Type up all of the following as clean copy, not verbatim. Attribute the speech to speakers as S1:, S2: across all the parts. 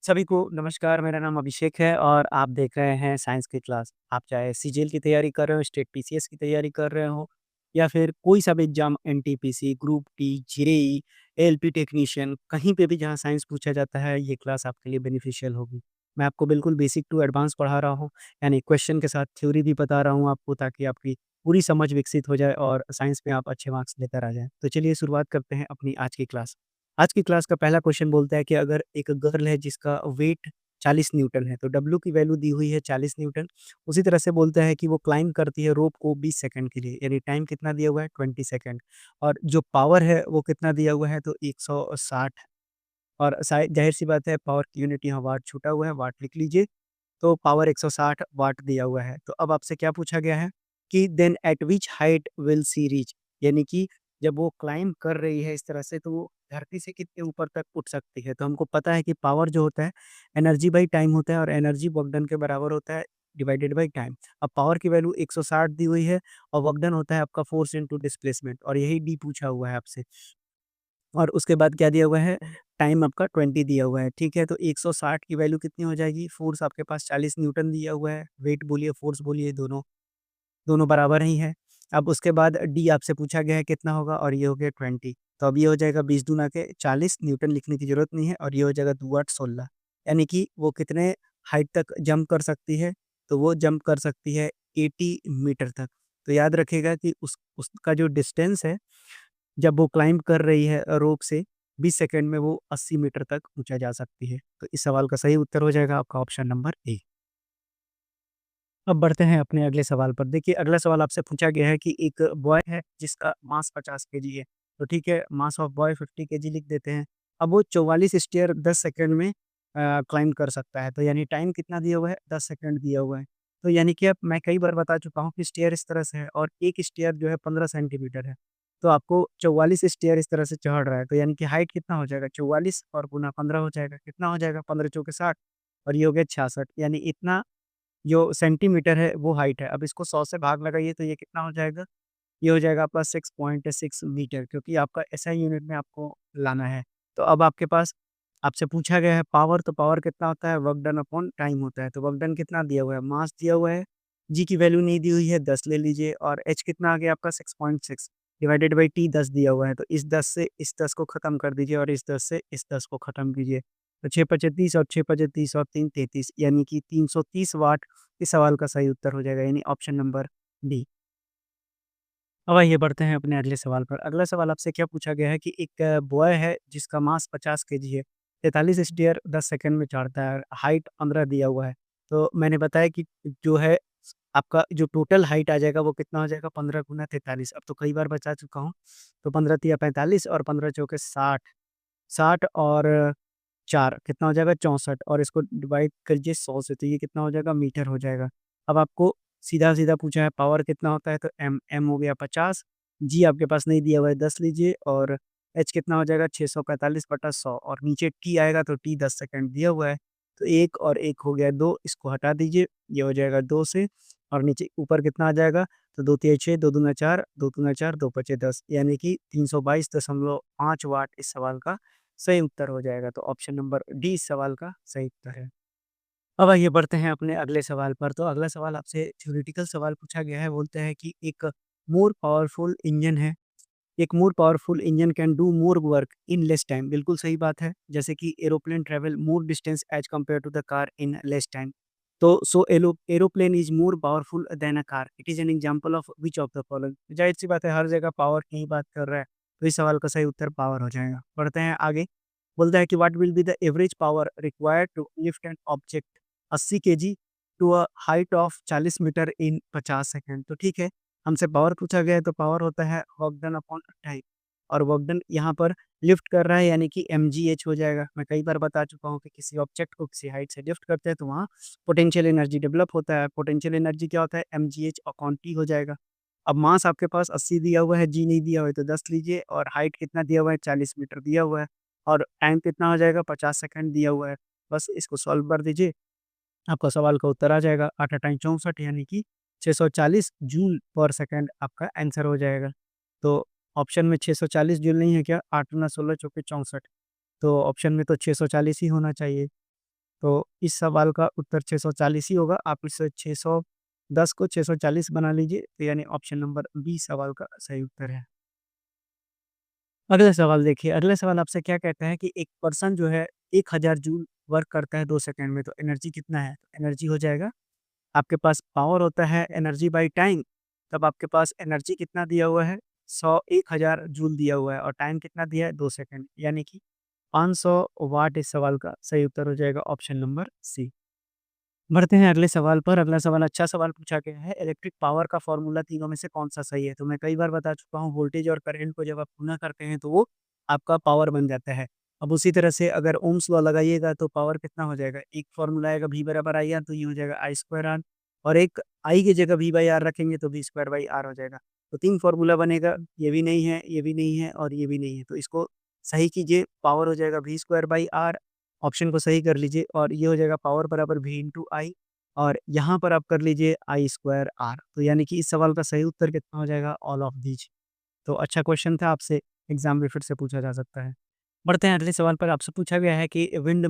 S1: सभी को नमस्कार, मेरा नाम अभिषेक है और आप देख रहे हैं साइंस की क्लास। आप चाहे सीजीएल की तैयारी कर रहे हो, स्टेट पीसीएस की तैयारी कर रहे हो या फिर कोई सा भी exam NTPC, group D, JEE, ALP technician, कहीं पे भी जहाँ साइंस पूछा जाता है, ये क्लास आपके लिए बेनिफिशियल होगी। मैं आपको बिल्कुल बेसिक टू एडवांस पढ़ा रहा हूँ, यानी क्वेश्चन के साथ थ्योरी भी बता रहा हूँ आपको ताकि आपकी पूरी समझ विकसित हो जाए और साइंस में आप अच्छे मार्क्स लेकर आ जाएँ। तो चलिए शुरुआत करते हैं अपनी आज की क्लास। आज की क्लास का पहला क्वेश्चन बोलता है कि अगर एक गर्ल है जिसका वेट 40 न्यूटन है, तो डब्ल्यू की वैल्यू दी हुई है 40 न्यूटन। उसी तरह से बोलता है कि वो क्लाइंब करती है रोप को 20 सेकंड के लिए, यानी टाइम कितना दिया हुआ है 20 सेकंड और जो पावर है वो कितना दिया हुआ है तो 160 और शायद ज़ाहिर-सी बात है पावर की यूनिट यहाँ वाट छूटा हुआ है, वाट लिख लीजिए। तो पावर 160 वाट दिया हुआ है। तो अब आपसे क्या पूछा गया है कि then at which height will she reach, यानी कि जब वो क्लाइंब कर रही है इस तरह से तो वो धरती से कितने ऊपर तक उठ सकती है। तो हमको पता है कि पावर जो होता है एनर्जी बाई टाइम होता है और एनर्जी वर्क डन के बराबर होता है डिवाइडेड बाई टाइम। अब पावर की वैल्यू 160 दी हुई है और वर्क डन होता है आपका फोर्स इनटू डिस्प्लेसमेंट और यही डी पूछा हुआ है आपसे। और उसके बाद क्या दिया हुआ है, टाइम आपका 20 दिया हुआ है, ठीक है? तो 160 की वैल्यू कितनी हो जाएगी? फ़ोर्स आपके पास 40 न्यूटन दिया हुआ है, वेट बोलिए, फ़ोर्स बोलिए, दोनों दोनों बराबर ही हैं। अब उसके बाद डी आपसे पूछा गया है कितना होगा और ये हो गया 20। तो अब ये हो जाएगा 20 दूना के 40, न्यूटन लिखने की ज़रूरत नहीं है और ये हो जाएगा 2 8 16, यानी कि वो कितने हाइट तक जंप कर सकती है? तो वो जंप कर सकती है 80 मीटर तक। तो याद रखिएगा कि उसका जो डिस्टेंस है जब वो क्लाइंब कर रही है रोप से 20 सेकंड में वो 80 मीटर तक ऊँचा जा सकती है। तो इस सवाल का सही उत्तर हो जाएगा आपका ऑप्शन नंबर ए। अब बढ़ते हैं अपने अगले सवाल पर। देखिए अगला सवाल आपसे पूछा गया है कि एक बॉय है जिसका मास 50 केजी है। तो ठीक है, मास ऑफ बॉय 50 केजी लिख देते हैं। अब वो 44 स्टेयर 10 सेकंड में क्लाइंब कर सकता है। तो यानी टाइम कितना दिया हुआ है? 10 सेकंड दिया हुआ है। तो यानी कि अब मैं कई बार बता चुका हूँ कि स्टेयर इस तरह से है और एक स्टेयर जो है 15 सेंटीमीटर है। तो आपको 44 स्टेयर इस तरह से चढ़ रहा है। तो यानी कि हाइट कितना हो जाएगा? 44 और गुना 15 हो जाएगा। कितना हो जाएगा? 15 चौके 60 और ये हो गया 66, यानी इतना जो सेंटीमीटर है वो हाइट है। अब इसको 100 से भाग लगाइए तो ये कितना हो जाएगा? ये हो जाएगा आपका 6.6 मीटर, क्योंकि आपका एसआई यूनिट में आपको लाना है। तो अब आपके पास आपसे पूछा गया है पावर, तो पावर कितना होता है? वर्क डन अपॉन टाइम होता है। तो वर्क डन कितना दिया हुआ है? मास दिया हुआ है, जी की वैल्यू नहीं दी हुई है, 10 ले लीजिए और एच कितना आ गया आपका 6.6 डिवाइडेड बाई टी 10 दिया हुआ है। तो इस 10 से इस 10 को खत्म कर दीजिए और इस 10 से इस 10 को खत्म कीजिए। तो 6 पचे 30 और 6 पचे 30 और 3 33, यानी कि 330 वाट इस सवाल का सही उत्तर हो जाएगा, यानी ऑप्शन नंबर डी। अब आइए बढ़ते हैं अपने अगले सवाल पर। अगला सवाल आपसे क्या पूछा गया है कि एक बॉय है जिसका मास 50 केजी है, 43 स्टेयर 10 सेकंड में चढ़ता है, हाइट 15 दिया हुआ है। तो मैंने बताया कि जो है आपका जो टोटल हाइट आ जाएगा वो कितना हो जाएगा? 15 गुना 43। अब तो कई बार बता चुका हूँ। तो 15 तिया 45 और 15 चौके 60, 60 और 4 कितना हो जाएगा? 64 और इसको डिवाइड करिए 100 से तो ये कितना हो जाएगा? मीटर हो जाएगा। अब आपको सीधा-सीधा पूछा है पावर कितना होता है? तो एम हो गया 50, जी आपके पास नहीं दिया हुआ है 10 लीजिए और एच कितना हो जाएगा? 645/100 और नीचे टी आएगा तो टी 10 सेकंड दिया हुआ है। तो 1 और 1 हो गया 2, इसको हटा दीजिए, ये हो जाएगा 2 से और नीचे ऊपर कितना आ जाएगा? तो 2 तिया 6, 2 दूना 4, 2 दूना 4, 2 पचे 10, यानी कि 322.5 वाट इस सवाल का सही उत्तर हो जाएगा। तो ऑप्शन नंबर डी इस सवाल का सही उत्तर है। अब आइए बढ़ते हैं अपने अगले सवाल पर। तो अगला सवाल आपसे थ्योरेटिकल सवाल पूछा गया है, बोलते हैं कि एक मोर पावरफुल इंजन है, एक more powerful engine can do more work in less time. बिल्कुल सही बात है। जैसे कि aeroplane travel more distance as compare to the car in less time. तो so aeroplane is more powerful than a car. It is an example of which of the following. ज़ाहिर-सी बात है हर जगह पावर की ही बात कर रहा है। तो इस सवाल का सही उत्तर पावर हो जाएगा। बढ़ते हैं आगे। बोलता है कि what will be the average power required to lift an object 80 K G to a height of 40 meter इन 50 सेकंड। तो ठीक है, हमसे पावर पूछा गया है तो पावर होता है वर्क डन अपॉन टाइम और वर्क डन यहाँ पर लिफ्ट कर रहा है यानी कि mgh हो जाएगा। मैं कई बार बता चुका हूँ कि किसी ऑब्जेक्ट को किसी हाइट से लिफ्ट करते हैं तो वहाँ पोटेंशियल एनर्जी डेवलप होता है। पोटेंशियल एनर्जी क्या होता है? mgh अपॉन t हो जाएगा। अब मास आपके पास 80 दिया हुआ है, जी नहीं दिया हुआ है तो 10 लीजिए और हाइट कितना दिया हुआ है? 40 मीटर दिया हुआ है और टाइम कितना हो जाएगा? 50 सेकंड दिया हुआ है। बस इसको सॉल्व कर दीजिए, आपका सवाल का उत्तर आ जाएगा। 8 8 64 यानी कि 640 जूल पर सेकंड आपका आंसर हो जाएगा। तो ऑप्शन में 640 जूल नहीं है क्या? 8 दूना 16 चौके 64, तो ऑप्शन में तो 640 ही होना चाहिए। तो इस सवाल का उत्तर 640 ही होगा। आप इस 610 को 640 बना लीजिए, तो यानी ऑप्शन नंबर बी सवाल का सही उत्तर है। अगला सवाल देखिए, अगला सवाल आपसे क्या कहता है कि एक पर्सन जो है 1000 जूल वर्क करता है 2 सेकंड में, तो एनर्जी कितना है? तो एनर्जी हो जाएगा, आपके पास पावर होता है एनर्जी बाई टाइम, तब आपके पास एनर्जी कितना दिया हुआ है? 1000 जूल दिया हुआ है और टाइम कितना दिया है? 2 सेकंड, यानी कि 500 वाट इस सवाल का सही उत्तर हो जाएगा ऑप्शन नंबर सी। बढ़ते हैं अगले सवाल पर। अगला सवाल अच्छा सवाल पूछा गया है, इलेक्ट्रिक पावर का फ़ॉर्मूला तीनों में से कौन-सा सही है? तो मैं कई बार बता चुका हूँ, वोल्टेज और करंट को जब आप गुणा करते हैं तो वो आपका पावर बन जाता है। अब उसी तरह से अगर ओम्स लॉ लगाइएगा तो पावर कितना हो जाएगा? एक फ़ॉर्मूला आएगा V बराबर I R, तो ये हो जाएगा I स्क्वायर R, और एक I की जगह V बाई R रखेंगे तो V स्क्वायर बाई R हो जाएगा। तो 3 फ़ॉर्मूला बनेगा, ये भी नहीं है, ये भी नहीं है और ये भी नहीं है। तो इसको सही कीजिए, पावर हो जाएगा V square by R, option को सही कर लीजिए और ये हो जाएगा पावर बराबर V इंटू आई, और यहाँ पर आप कर लीजिए आई स्क्वायर आर। तो यानी कि इस सवाल का सही उत्तर कितना हो जाएगा? All of these. तो अच्छा क्वेश्चन था, आपसे एग्ज़ाम में फिर से पूछा जा सकता है। बढ़ते हैं अगले सवाल पर। आपसे पूछा गया है कि विंड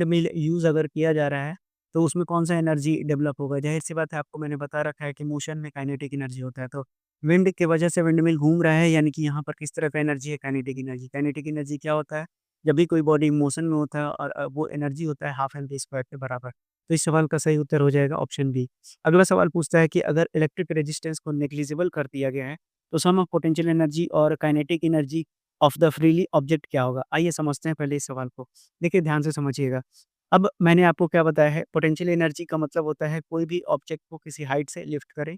S1: मिल यूज़ अगर किया जा रहा है, तो उसमें कौन-सा एनर्जी डेवलप होगा? ज़ाहिर-सी बात है, आपको मैंने बता रखा है कि मोशन में काइनेटिक एनर्जी होता है, तो विंड की वजह से विंड मिल घूम रहा है, यानी कि यहाँ पर किस तरह का एनर्जी है? Kinetic energy. काइनेटिक एनर्जी क्या होता है? जब भी कोई बॉडी मोशन में होता है और वो एनर्जी होता है हाफ एम वी स्क्वायर के बराबर। तो इस सवाल का सही उत्तर हो जाएगा ऑप्शन बी। अगला सवाल पूछता है कि अगर इलेक्ट्रिक रेजिस्टेंस को नेग्लिजिबल कर दिया गया है, तो सम ऑफ पोटेंशियल एनर्जी और kinetic energy of the freely object क्या होगा? आइए समझते हैं पहले इस सवाल को। देखिए ध्यान से समझिएगा। अब मैंने आपको क्या बताया है, पोटेंशियल एनर्जी का मतलब होता है कोई भी ऑब्जेक्ट को किसी हाइट से लिफ्ट करें,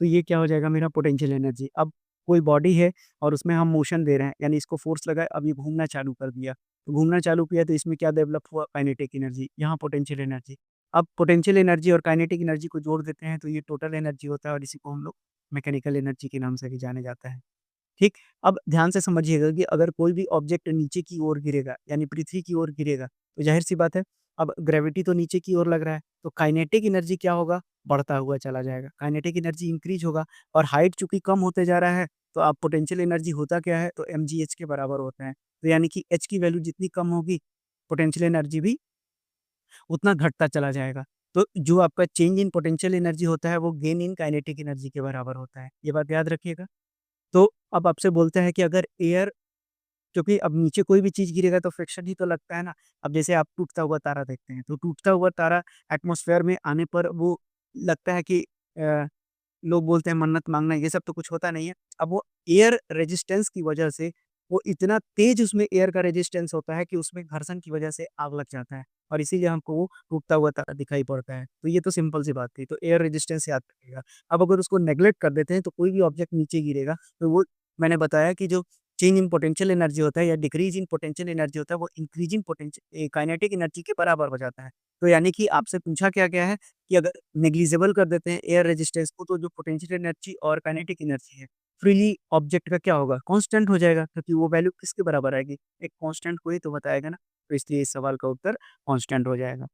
S1: तो ये क्या हो जाएगा मेरा पोटेंशियल एनर्जी। अब कोई बॉडी है और उसमें हम मोशन दे रहे हैं, यानी इसको फोर्स लगा है, अब ये घूमना चालू कर दिया। तो घूमना चालू किया तो इसमें क्या डेवलप हुआ? काइनेटिक एनर्जी, यहाँ पोटेंशियल एनर्जी। अब पोटेंशियल एनर्जी और काइनेटिक एनर्जी को जोड़ देते हैं तो ये टोटल एनर्जी होता है और इसी को हम लोग मैकेनिकल एनर्जी के नाम से भी जाने जाता है। ठीक? अब ध्यान से समझिएगा कि अगर कोई भी ऑब्जेक्ट नीचे की ओर गिरेगा, यानी पृथ्वी की ओर गिरेगा, तो ज़ाहिर-सी बात है, अब ग्रेविटी तो नीचे की ओर लग रहा है, तो काइनेटिक एनर्जी क्या होगा? बढ़ता हुआ चला जाएगा। काइनेटिक एनर्जी इंक्रीज़ होगा और हाइट चूँकि कम होते जा रहा है, तो अब पोटेंशियल एनर्जी होता क्या है? तो mgh के बराबर होता है। तो यानी कि h की वैल्यू जितनी कम होगी, पोटेंशियल एनर्जी भी उतना घटता चला जाएगा। तो जो आपका चेंज इन पोटेंशियल एनर्जी होता है, वो गेन इन काइनेटिक एनर्जी के बराबर होता है। ये बात याद रखिएगा। तो अब आपसे बोलता है कि अगर एयर, क्योंकि अब नीचे कोई भी चीज़ गिरेगा तो फ्रिक्शन ही तो लगता है ना। अब जैसे आप टूटता हुआ तारा देखते हैं, तो टूटता हुआ तारा एटमॉस्फेयर में आने पर वो लगता है कि अ, लोग बोलते हैं मन्नत माँगना, ये सब तो कुछ होता नहीं है। अब वो एयर रेजिस्टेंस की वजह से वो इतना तेज़ उसमें एयर का रेजिस्टेंस होता है कि उसमें घर्षण की वजह से आग लग जाता है और इसीलिए हमको वो टूटता हुआ तारा दिखाई पड़ता है। तो ये तो सिंपल सी बात थी, तो एयर रेजिस्टेंस याद रखिएगा। अब अगर उसको नेग्लेक्ट कर देते हैं तो कोई भी ऑब्जेक्ट नीचे गिरेगा, तो वो मैंने बताया कि जो चेंज इन पोटेंशियल एनर्जी होता है या डिक्रीज़ इन पोटेंशियल एनर्जी होता है, वो इंक्रीज़ इन काइनेटिक एनर्जी के बराबर हो जाता है। तो यानी कि आपसे पूछा क्या गया है कि अगर नेग्लिजिबल कर देते हैं एयर रेजिस्टेंस को, तो जो पोटेंशियल एनर्जी और काइनेटिक एनर्जी है, फ्रीली ऑब्जेक्ट का क्या होगा? कांस्टेंट हो जाएगा, क्योंकि वो वैल्यू किसके बराबर आएगी? एक कांस्टेंट को ही तो बताएगा ना, तो इसलिए इस सवाल का उत्तर कांस्टेंट हो जाएगा।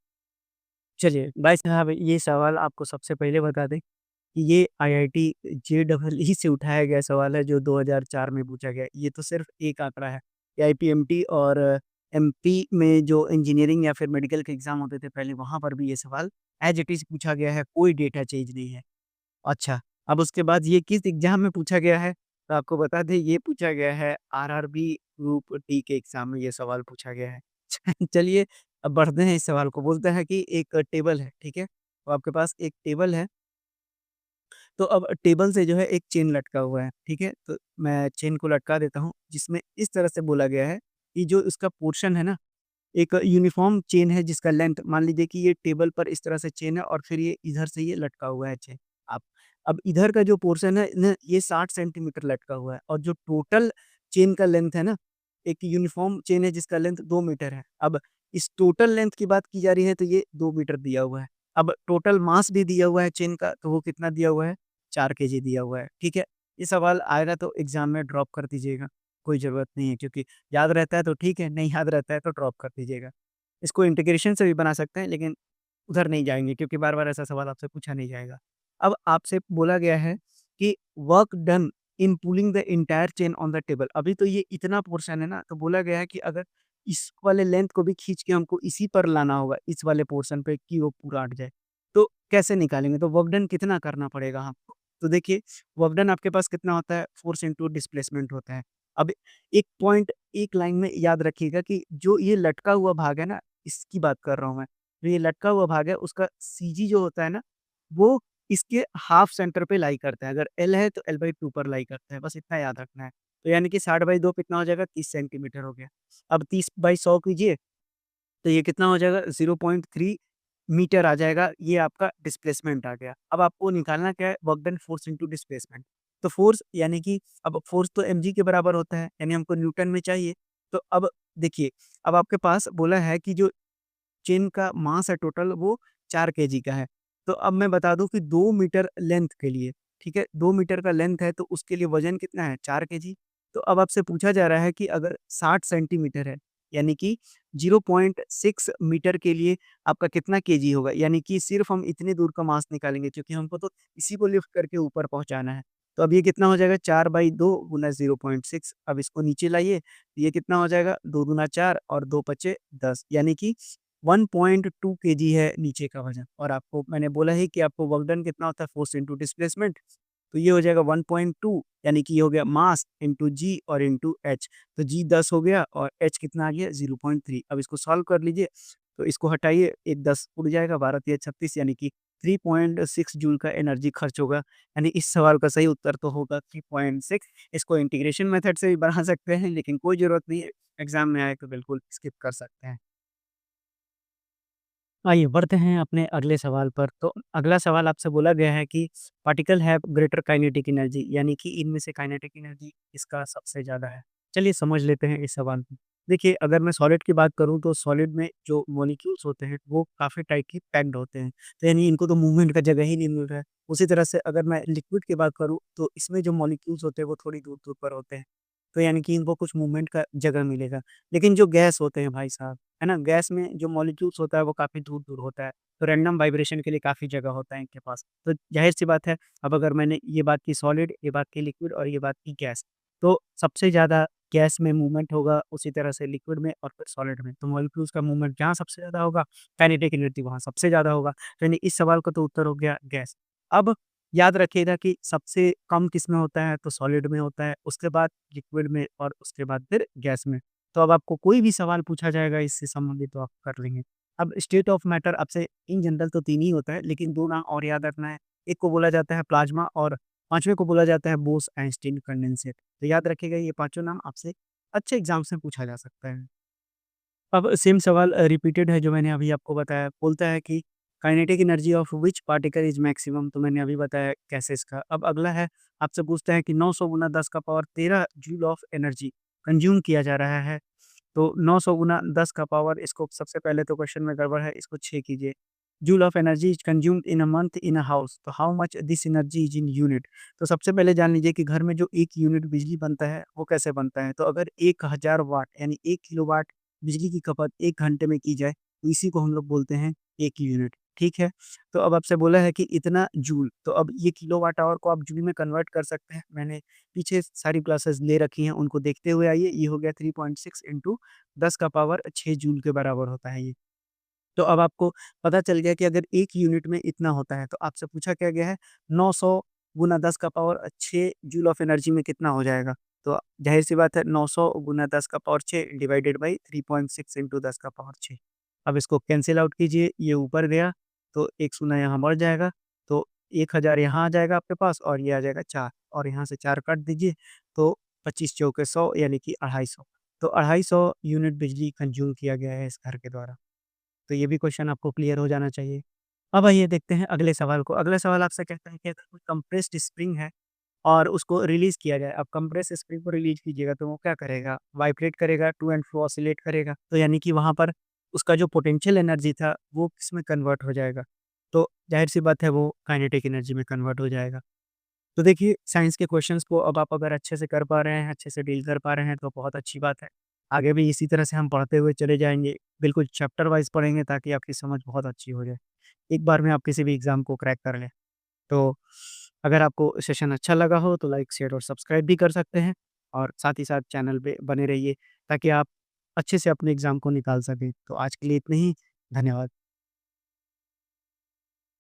S1: चलिए भाई साहब, ये सवाल आपको सबसे पहले बता दें कि ये आईआईटी जेईई से उठाया गया सवाल है जो 2004 में पूछा गया। ये तो सिर्फ़ एक आंकड़ा है। आईपीएमटी और एमपी में जो इंजीनियरिंग या फिर मेडिकल के एग्ज़ाम होते थे पहले, वहाँ पर भी ये सवाल एज़ इट इज़ पूछा गया है, कोई डेटा चेंज नहीं है। अच्छा, अब उसके बाद ये किस एग्ज़ाम में पूछा गया है? तो आपको बता दें, ये पूछा गया है आरआरबी ग्रुप डी के एग्ज़ाम में ये सवाल पूछा गया है। चलिए अब बढ़ते हैं इस सवाल को। बोलता है कि एक टेबल है, ठीक है? तो आपके पास एक टेबल है, तो अब टेबल से जो है एक चेन लटका हुआ है, ठीक है? तो मैं चेन को लटका देता हूँ, जिसमें इस तरह से बोला गया है कि जो इसका पोर्शन है ना, एक यूनिफ़ॉर्म चेन है जिसका लेंथ मान लीजिए कि ये टेबल पर इस तरह से चेन है और फिर ये इधर से ये लटका हुआ है चेन। आप अब इधर का जो पोर्शन है ना, ये 60 सेंटीमीटर लटका हुआ है और जो टोटल चेन का लेंथ है ना, एक यूनिफ़ॉर्म चेन है जिसका लेंथ 2 मीटर है। अब इस टोटल लेंथ की बात की जा रही है तो ये 2 मीटर दिया हुआ है। अब टोटल मास भी दिया हुआ है चेन का, तो वो कितना दिया हुआ है? 4 केजी दिया हुआ है, ठीक है? ये सवाल आएगा तो एग्ज़ाम में ड्रॉप कर दीजिएगा, कोई ज़रूरत नहीं है, क्योंकि याद रहता है तो ठीक है, नहीं याद रहता है तो ड्रॉप कर दीजिएगा। इसको इंटीग्रेशन से भी बना सकते हैं, लेकिन उधर नहीं जाएँगे क्योंकि बार-बार ऐसा सवाल आपसे पूछा नहीं जाएगा। अब आपसे बोला गया है कि work done in pulling the entire chain on the table. अभी तो ये इतना पोर्शन है ना, तो बोला गया है कि अगर इस वाले लेंथ को भी खींच के हमको इसी पर लाना होगा, इस वाले पोर्शन पे कि वो पूरा अट जाए। तो कैसे निकालेंगे? तो वर्क डन कितना करना पड़ेगा हमको? तो देखिए, वर्क डन आपके पास कितना होता है? फ़ोर्स इंटू डिस्प्लेसमेंट होता है। अब एक पॉइंट एक लाइन में याद रखिएगा कि जो ये लटका हुआ भाग है ना, इसकी बात कर रहा हूँ मैं। जो ये लटका हुआ भाग है उसका सीजी जो होता है ना, वो इसके हाफ सेंटर पे लाई करता है। अगर एल है तो L/2 पर लाई करता है, बस इतना याद रखना है। तो यानी कि 60/2 कितना हो जाएगा? 30 सेंटीमीटर हो गया। अब 30/100 कीजिए, तो ये कितना हो जाएगा? 0.3 मीटर आ जाएगा, ये आपका डिस्प्लेसमेंट आ गया। अब आपको निकालना क्या है? Work done force into displacement. तो फोर्स यानी कि अब फोर्स तो mg के बराबर होता है, यानी हमको न्यूटन में चाहिए। तो अब देखिए, अब आपके पास बोला है कि जो चेन का मास है टोटल वो 4 केजी का है। तो अब मैं बता दूँ कि 2 मीटर लेंथ के लिए, ठीक है? 2 मीटर का लेंथ है तो उसके लिए वज़न कितना है? 4 केजी। तो अब आपसे पूछा जा रहा है कि अगर 60 सेंटीमीटर है, यानी कि 0.6 मीटर के लिए आपका कितना केजी होगा? यानी कि सिर्फ़ हम इतनी दूर का मास निकालेंगे क्योंकि हमको तो इसी को लिफ्ट करके ऊपर पहुँचाना है। तो अब ये कितना हो जाएगा? 4/2 गुना 0.6। अब इसको नीचे लाइए, तो ये कितना हो जाएगा? 2 दूना 4 और 2 पचे 10, यानी कि 1.2 केजी है नीचे का वज़न। और आपको मैंने बोला है कि आपको वर्क डन कितना होता है? Force into displacement. तो ये हो जाएगा 1.2, यानी कि ये हो गया मास इंटू जी और इंटू एच। तो जी 10 हो गया और एच कितना आ गया? 0.3। अब इसको सॉल्व कर लीजिए, तो इसको हटाइए, एक 10 उड़ जाएगा, 12 तिया 36, यानी कि 3.6 जूल का एनर्जी खर्च होगा। यानी इस सवाल का सही उत्तर तो होगा 3.6। इसको इंटीग्रेशन मेथड से भी बना सकते हैं, लेकिन कोई ज़रूरत नहीं है, एग्ज़ाम में आए तो बिल्कुल स्किप कर सकते हैं। आइए बढ़ते हैं अपने अगले सवाल पर। तो अगला सवाल आपसे बोला गया है कि particle have greater kinetic energy, यानी कि इनमें से काइनेटिक एनर्जी इसका सबसे ज़्यादा है। चलिए समझ लेते हैं इस सवाल को। देखिए, अगर मैं सॉलिड की बात करूँ तो सॉलिड में जो मॉलिक्यूल्स होते हैं वो काफ़ी टाइटली पैक्ड होते हैं। तो यानी इनको तो मूवमेंट का जगह ही नहीं मिल रहा है। उसी तरह से अगर मैं लिक्विड की बात करूँ तो इसमें जो मॉलिक्यूल्स होते हैं वो थोड़ी दूर-दूर पर होते हैं। तो यानी कि इनको कुछ मूवमेंट का जगह मिलेगा। लेकिन जो गैस होते हैं भाई साहब, है ना? गैस में जो मॉलिक्यूल्स होता है वो काफ़ी दूर-दूर होता है, तो रैंडम वाइब्रेशन के लिए काफ़ी जगह होता है इनके पास। तो ज़ाहिर-सी बात है, अब अगर मैंने ये बात की सॉलिड, ये बात की लिक्विड और ये बात की गैस, तो सबसे ज़्यादा गैस में मूवमेंट होगा, उसी तरह से लिक्विड में और फिर सॉलिड में। तो मॉलिक्यूल्स का मूवमेंट जहाँ सबसे ज़्यादा होगा, काइनेटिक एनर्जी वहाँ सबसे ज़्यादा होगा। तो यानी इस सवाल का तो उत्तर हो गया गैस। अब याद रखिएगा कि सबसे कम किसमें होता है? तो सॉलिड में होता है, उसके बाद लिक्विड में और उसके बाद फिर गैस में। तो अब आपको कोई भी सवाल पूछा जाएगा इससे संबंधित तो आप कर लेंगे। अब स्टेट ऑफ मैटर आपसे इन जनरल तो 3 ही होता है, लेकिन 2 नाम और याद रखना है। एक को बोला जाता है प्लाज़्मा और 5वें को बोला जाता है बोस-आइंस्टीन कंडेंसेट। तो याद रखिएगा ये पाँचों नाम आपसे अच्छे एग्ज़ाम्स में पूछा जा सकता है। अब सेम सवाल रिपीटेड है जो मैंने अभी आपको बताया। बोलता है कि kinetic energy of which particle is maximum, तो मैंने अभी बताया कैसे का। अब अगला है, आपसे पूछता है कि 900 गुना 10 का power 13 joule of energy consume किया जा रहा है। तो 900 गुना 10 का पावर, इसको सबसे पहले तो क्वेश्चन में गड़बड़ है, इसको 6 कीजिए। Joule of energy is consumed in a month in a house, तो how much this energy is in unit. तो सबसे पहले जान लीजिए कि घर में जो 1 यूनिट बिजली बनता है, वो कैसे बनता है? तो अगर 1000 वाट यानी 1 किलोवाट बिजली की खपत 1 घंटे में की जाए, तो इसी को हम लोग बोलते हैं 1 यूनिट, ठीक है? तो अब आपसे बोला है कि इतना जूल, तो अब ये किलोवाट आवर को आप जूल में कन्वर्ट कर सकते हैं। मैंने पीछे सारी क्लासेस ले रखी हैं, उनको देखते हुए आइए। ये हो गया 3.6 इंटू 10 का पावर 6 जूल के बराबर होता है ये। तो अब आपको पता चल गया कि अगर 1 यूनिट में इतना होता है, तो आपसे पूछा क्या गया है 900 गुना 10 का पावर 6 जूल ऑफ एनर्जी में कितना हो जाएगा? तो ज़ाहिर-सी बात है 900 गुना 10 का पावर 6 डिवाइडेड बाई 3.6 इंटू 10 का पावर 6। अब इसको कैंसल आउट कीजिए, ये ऊपर गया, तो 1 शून्य यहाँ बढ़ जाएगा, तो 1000 यहाँ आ जाएगा आपके पास और ये आ जाएगा 4 और यहाँ से 4 काट दीजिए, तो 25 चौके 100 यानी कि 250। तो 250 यूनिट बिजली कंज़्यूम किया गया है इस घर के द्वारा। तो ये भी क्वेश्चन आपको क्लियर हो जाना चाहिए। अब आइए देखते हैं अगले सवाल को। अगला सवाल आपसे कहता है कि अगर कोई कंप्रेस्ड स्प्रिंग है और उसको रिलीज़ किया जाए। अब कंप्रेस्ड स्प्रिंग को रिलीज़ कीजिएगा तो वो क्या करेगा? वाइब्रेट करेगा, टू एंड फ्रो ऑसिलेट करेगा। तो यानी कि वहाँ पर उसका जो पोटेंशियल एनर्जी था वो किसमें कन्वर्ट हो जाएगा? तो ज़ाहिर-सी बात है वो काइनेटिक एनर्जी में कन्वर्ट हो जाएगा। तो देखिए, साइंस के क्वेश्चंस को अब आप अगर अच्छे से कर पा रहे हैं, अच्छे से डील कर पा रहे हैं तो बहुत अच्छी बात है। आगे भी इसी तरह से हम पढ़ते हुए चले जाएँगे। बिल्कुल चैप्टर वाइज़ पढ़ेंगे ताकि आपकी समझ बहुत अच्छी हो जाए। एक बार में आप किसी भी एग्ज़ाम को क्रैक कर लें। तो अगर आपको सेशन अच्छा लगा हो तो लाइक, शेयर और सब्सक्राइब भी कर सकते हैं और साथ ही साथ चैनल पे बने रहिए ताकि आप अच्छे से अपने एग्ज़ाम को निकाल सकें। तो आज के लिए इतना ही, धन्यवाद।